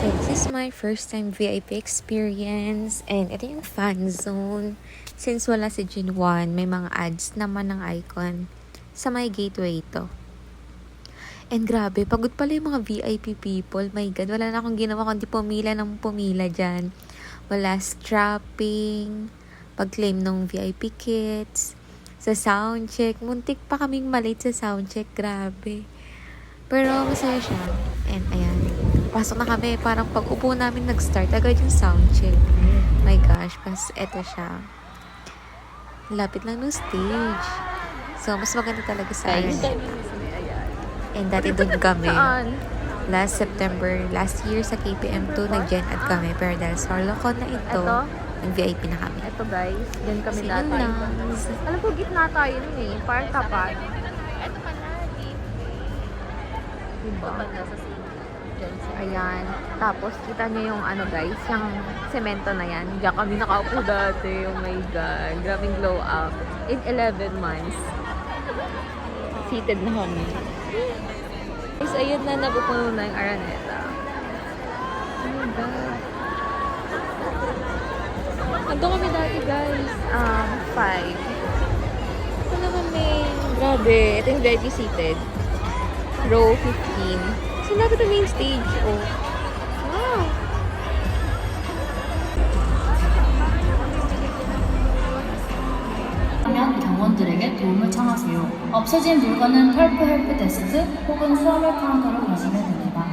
This is my first time VIP experience and ito yung fan zone. Since wala si Jinwan, may mga ads naman ng icon sa may gateway ito. And grabe, pagod pala yung mga VIP people. My God, wala na akong ginawa kundi pumila ng pumila dyan. Wala strapping, pag-claim ng VIP kits, sa soundcheck. Muntik pa kaming malate sa soundcheck, grabe. Pero masaya siya. And ayan, pasok na kami. Parang pag upo namin nag-start agad yung soundcheck. My gosh, pas eto siya. Lapit lang ng stage. So, mas maganda talaga sa akin. And dati doon kami. Last September, last year sa KPM2, nag-gen ad kami. Pero dahil sa Horlocon na ito, nag-VIP na kami. Ito guys, dyan kami Sino dati. lang? Alam ko, gitna tayo nun eh. Parang tapat. Ito pala, Diba? banda sa Ayan. Tapos, kita nyo yung ano guys, yung semento na yan. Diyan kami nakaupo dati. Oh my God. Grabing glow up. In 11 months. Seated na kami. Guys, ayun na, napupuno na yung Araneta. Oh my God. Ando kami dati guys. 5. Ito na kami. Grabe. Ito yung VIP seated. Row 15. So, lapit ang main stage. Oh. Wow. 하면 경원들에게 도움을 청하세요. 없어진 물건은 털프 헬프 데스크 혹은 수화물 카운터로 가시면 됩니다.